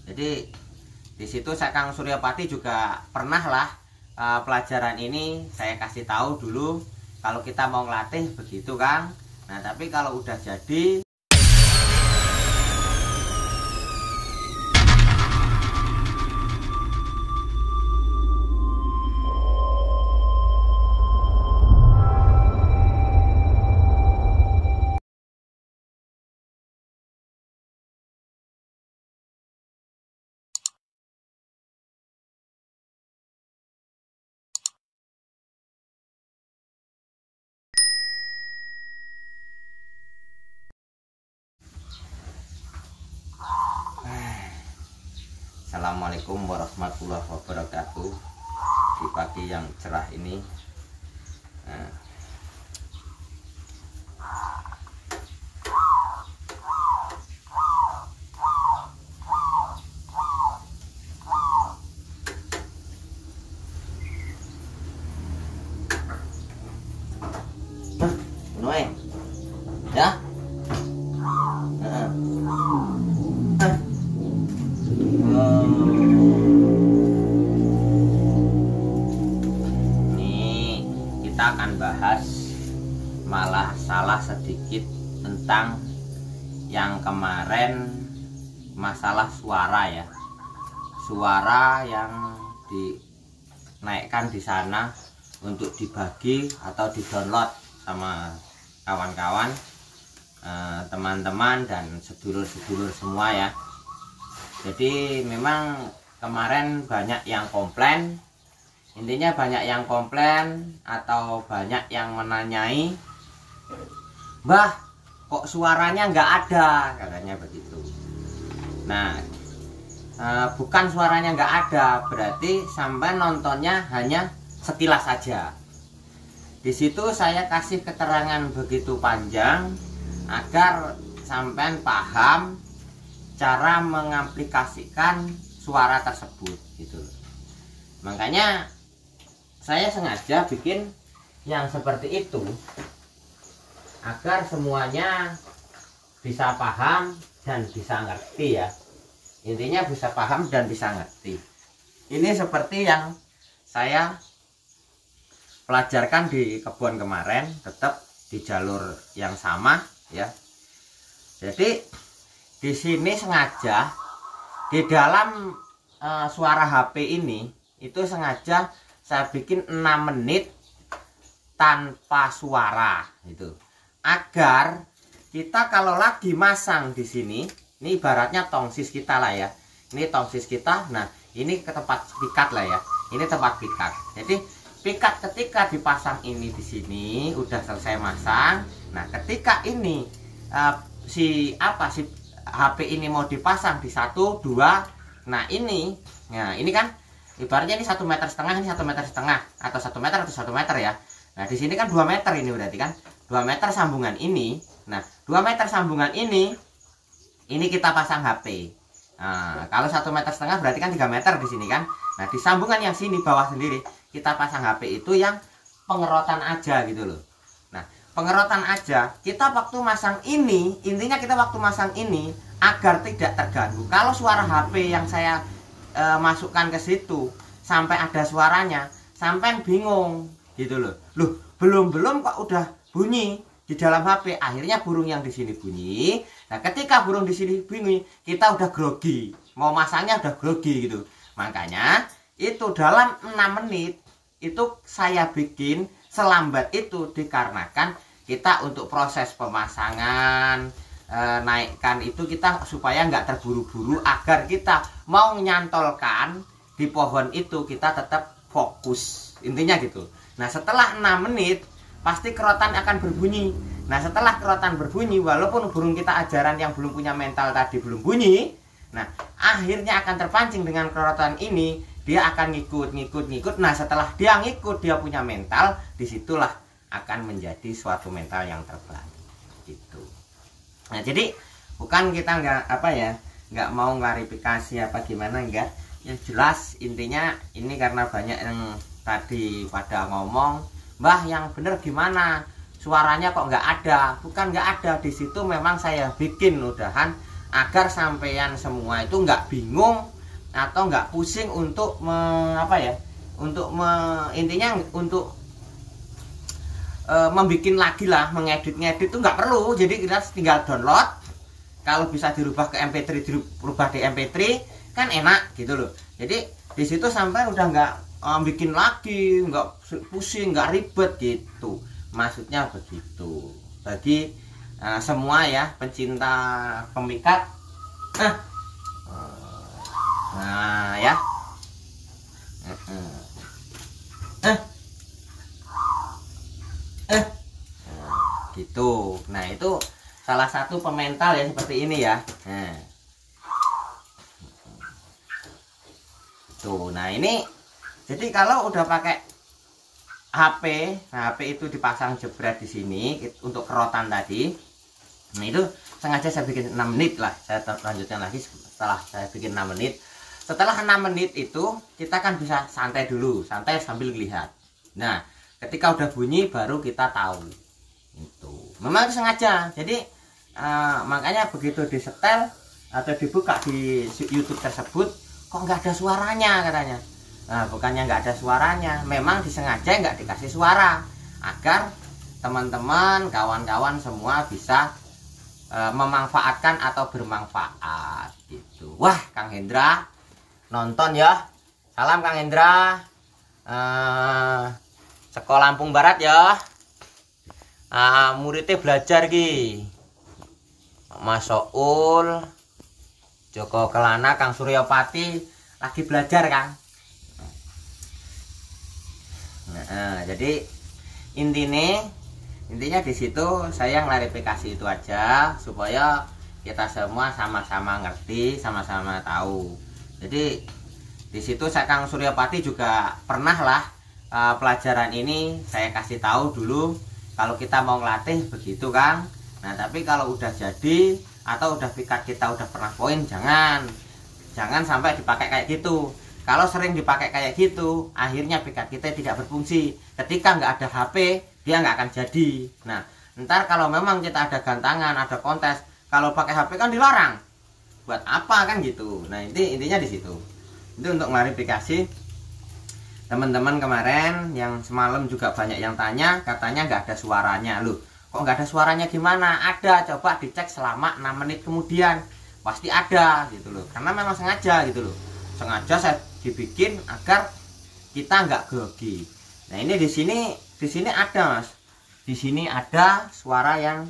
Jadi di situ Kang Suryapati juga pernah lah pelajaran ini saya kasih tahu dulu kalau kita mau ngelatih begitu Kang. Nah tapi kalau udah jadi Assalamualaikum warahmatullahi wabarakatuh. Di pagi yang cerah ini ya. Ini kita akan bahas malah salah sedikit tentang yang kemarin masalah suara ya. Suara yang dinaikkan di sana untuk dibagi atau di-download sama kawan-kawan, teman-teman dan sedulur-sedulur semua ya. Jadi memang kemarin banyak yang komplain, intinya banyak yang komplain atau banyak yang menanyai, Mbah kok suaranya nggak ada, katanya begitu. Nah bukan suaranya nggak ada, berarti sampai nontonnya hanya sekilas saja. Di situ saya kasih keterangan begitu panjang agar sampean paham cara mengaplikasikan suara tersebut gitu. Makanya saya sengaja bikin yang seperti itu agar semuanya bisa paham dan bisa ngerti ya. Intinya bisa paham dan bisa ngerti. Ini seperti yang saya pelajarkan di kebun kemarin, tetap di jalur yang sama ya. Jadi di sini sengaja di dalam suara HP ini itu sengaja saya bikin 6 menit tanpa suara itu, agar kita kalau lagi masang di sini, ini ibaratnya tongsis kita lah ya. Ini tongsis kita, nah ini ke tempat pikat lah ya. Ini tempat pikat. Jadi pikat ketika dipasang ini di sini udah selesai masang. Nah ketika ini si HP ini mau dipasang di 1, 2, nah ini kan ibaratnya ini 1,5 meter, ini 1,5 meter atau 1 meter atau 1 meter ya. Nah di sini kan 2 meter ini berarti kan 2 meter sambungan ini. Nah 2 meter sambungan ini kita pasang HP. Nah, kalau 1,5 meter berarti kan 3 meter di sini kan. Nah di sambungan yang sini bawah sendiri kita pasang HP itu yang pengerotan aja gitu loh. Nah pengerotan aja, kita waktu masang ini, intinya kita waktu masang ini agar tidak terganggu. Kalau suara HP yang saya masukkan ke situ sampai ada suaranya, sampai bingung gitu loh. Loh, belum kok udah bunyi di dalam HP. Akhirnya burung yang di sini bunyi. Nah, ketika burung di sini bunyi, kita udah grogi. Mau masangnya udah grogi gitu. Makanya itu dalam 6 menit itu saya bikin selambat itu dikarenakan kita untuk proses pemasangan, naikkan itu kita supaya nggak terburu-buru, agar kita mau nyantolkan di pohon itu kita tetap fokus, intinya gitu. Nah setelah 6 menit pasti kerotan akan berbunyi. Nah setelah kerotan berbunyi, walaupun burung kita ajaran yang belum punya mental tadi belum bunyi, nah akhirnya akan terpancing dengan kerotan ini, dia akan ngikut. Nah setelah dia ngikut, dia punya mental, disitulah akan menjadi suatu mental yang terbaik gitu. Nah jadi bukan kita nggak mau klarifikasi apa gimana, enggak. Yang jelas intinya ini karena banyak yang tadi pada ngomong, Mbah yang bener gimana, suaranya kok nggak ada. Bukan nggak ada, di situ memang saya bikin udahan agar sampean semua itu nggak bingung atau nggak pusing untuk intinya untuk membikin lagi lah, mengedit-ngedit itu nggak perlu. Jadi kita tinggal download, kalau bisa dirubah ke MP3 dirubah di MP3 kan enak gitu loh. Jadi di situ sampai udah nggak bikin lagi, nggak pusing, nggak ribet gitu, maksudnya begitu. Bagi semua ya pencinta pemikat, nah ya, gitu. Nah itu salah satu pemental ya seperti ini ya. Tuh, nah ini jadi kalau udah pakai HP, nah HP itu dipasang jebret di sini untuk kerotan tadi. Nah itu sengaja saya bikin 6 menit lah. Saya lanjutkan lagi setelah saya bikin 6 menit. Setelah 6 menit itu kita kan bisa santai dulu, santai sambil lihat. Nah ketika udah bunyi baru kita tahu. Itu memang itu sengaja. Jadi makanya begitu disetel atau dibuka di YouTube tersebut, kok nggak ada suaranya katanya. Nah bukannya nggak ada suaranya, memang disengaja nggak dikasih suara agar teman-teman, kawan-kawan semua bisa memanfaatkan atau bermanfaat gitu. Wah Kang Hendra nonton ya, salam Kang Hendra, Sekolah Lampung Barat ya, muridnya belajar ki, Mas Soul, Joko Kelana, Kang Suryopati lagi belajar Kang. Nah, jadi intinya di situ saya klarifikasi itu aja supaya kita semua sama-sama ngerti, sama-sama tahu. Jadi di situ saya Kang Suryopati juga pernah lah pelajaran ini saya kasih tahu dulu kalau kita mau ngelatih begitu Kang. Nah tapi kalau udah jadi atau udah pikat kita udah pernah poin, jangan sampai dipakai kayak gitu. Kalau sering dipakai kayak gitu, akhirnya pikat kita tidak berfungsi. Ketika nggak ada HP, dia nggak akan jadi. Nah, ntar kalau memang kita ada gantangan, ada kontes, kalau pakai HP kan dilarang. Buat apa kan gitu? Nah, intinya di situ. Itu untuk klarifikasi teman-teman kemarin yang semalam juga banyak yang tanya, katanya nggak ada suaranya. Loh, kok nggak ada suaranya gimana? Ada, coba dicek selama 6 menit kemudian. Pasti ada gitu loh. Karena memang sengaja gitu loh. Sengaja saya dibikin agar kita nggak grogi. Nah ini di sini ada Mas, di sini ada suara yang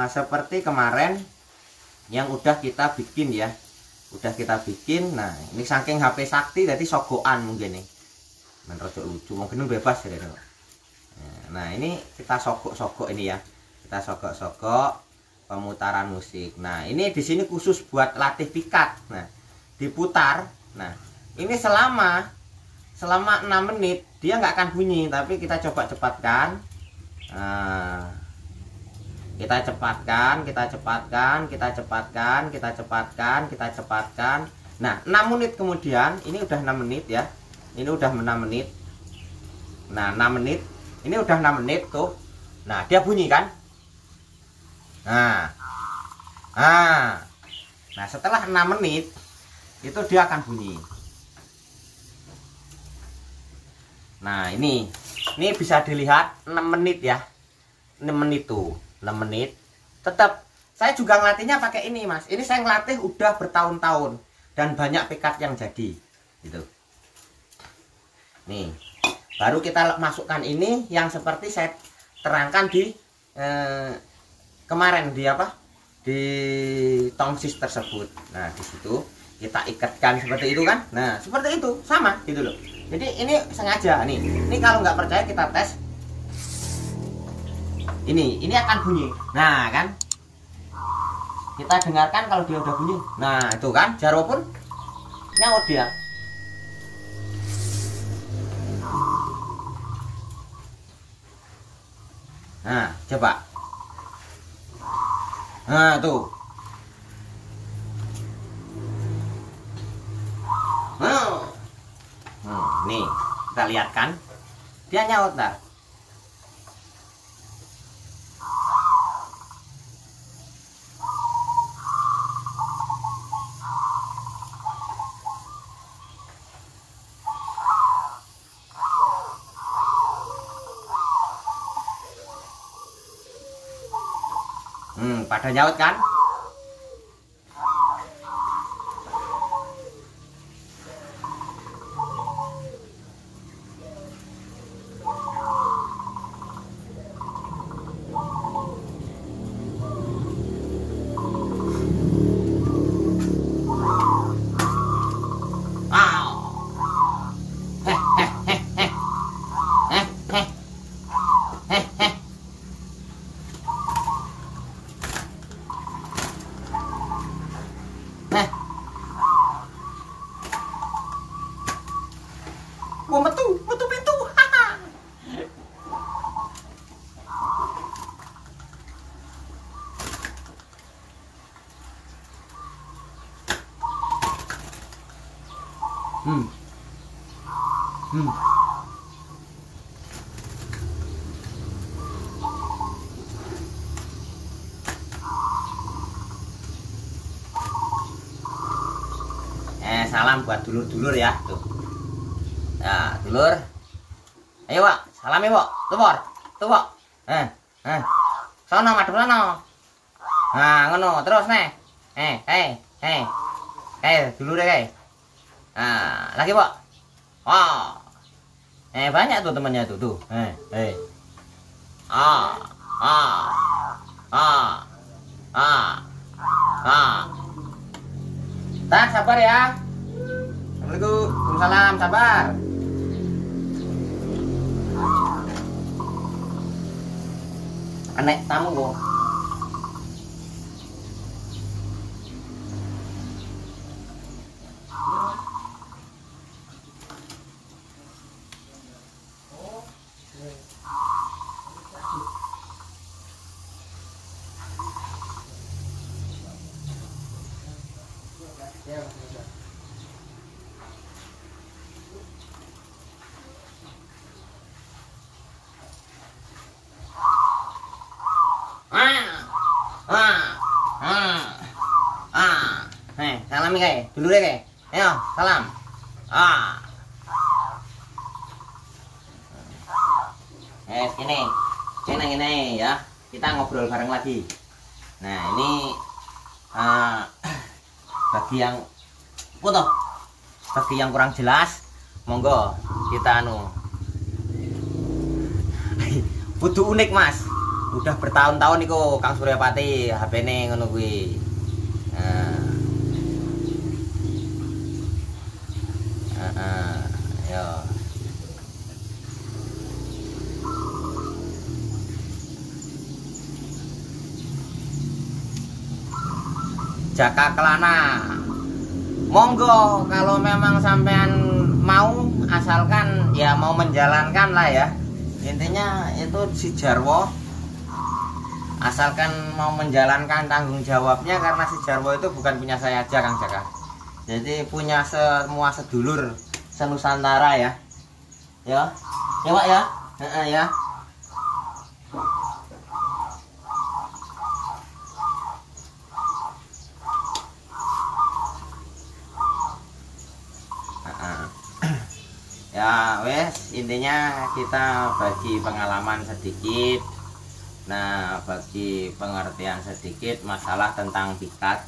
seperti kemarin yang udah kita bikin ya, udah kita bikin. Nah ini saking HP sakti jadi sogokan mungkin nih, menurut lucu mungkin bebas ya. Nah ini kita sogok ini ya, kita sogok pemutaran musik. Nah ini di sini khusus buat latih pikat. Nah diputar. Nah ini selama 6 menit dia nggak akan bunyi, tapi kita coba cepatkan. Kita cepatkan. Nah 6 menit kemudian, ini udah 6 menit ya, ini udah 6 menit. Nah 6 menit, ini udah 6 menit tuh. Nah dia bunyi kan. Nah setelah 6 menit itu dia akan bunyi. Nah ini bisa dilihat 6 menit ya, 6 menit tuh, 6 menit. Tetap saya juga ngelatihnya pakai ini Mas. Ini saya ngelatih udah bertahun-tahun dan banyak pikat yang jadi gitu. Nih baru kita masukkan ini yang seperti saya terangkan di kemarin di tongsis tersebut. Nah di situ kita ikatkan seperti itu kan. Nah seperti itu sama gitu loh. Jadi ini sengaja nih. Ini kalau nggak percaya kita tes. Ini akan bunyi. Nah kan, kita dengarkan kalau dia udah bunyi. Nah itu kan, jaro pun nyaut dia. Nah coba. Nah tuh. Nih kita lihat kan, dia nyaut dah. pada nyaut kan? Wah, metu pintu. Hmm. Salam buat dulur-dulur ya, tuh. Nah, dulur. Ayo, Pak. Salam ya, Pak. Tuh, Pak. Tuh, Pak. Sono madhep sono. Nah, ngono, terus nih. Dulure kae. Nah, lagi, Pak. Wah. Banyak tuh temannya tuh. Tan, sabar ya. Assalamualaikum. Waalaikumsalam, sabar. Anek tamu kok. Salam kayak dulu deh kayak. Ayo, salam. Ini ya. Kita ngobrol bareng lagi. Nah, ini bagi yang kurang jelas, monggo kita kudu unik, Mas. Udah bertahun-tahun niku Kang Suryapati HP-ne ngono kuwi. Yo. Jaka Kelana. Monggo kalau memang sampean mau, asalkan ya mau menjalankan lah ya. Intinya itu si Jarwo asalkan mau menjalankan tanggung jawabnya, karena si Jarwo itu bukan punya saya aja, Kang Jaka. Jadi punya semua sedulur senusantara ya. Ya. Ya, Pak ya. Ya. Ya wes, intinya kita bagi pengalaman sedikit. Nah, bagi pengertian sedikit masalah tentang pikat.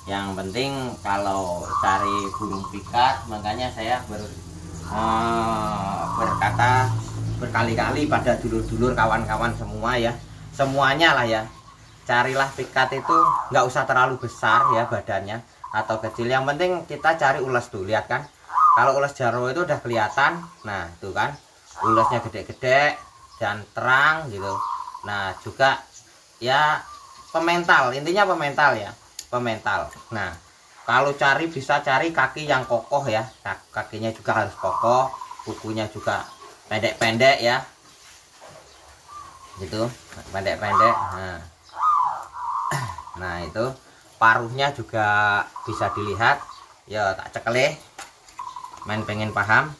Yang penting kalau cari burung pikat, makanya saya berkata berkali-kali pada dulur-dulur, kawan-kawan semua ya, semuanya lah ya, carilah pikat itu nggak usah terlalu besar ya badannya atau kecil, yang penting kita cari ules tuh, lihat kan. Kalau ules Jarwo itu udah kelihatan, nah itu kan ulesnya gede-gede dan terang gitu. Nah juga ya pemental, intinya pemental ya, pemental. Nah kalau cari bisa cari kaki yang kokoh ya, kakinya juga harus kokoh, kukunya juga pendek-pendek ya, gitu, pendek-pendek. Nah itu paruhnya juga bisa dilihat ya, tak cekelih. Main pengen paham.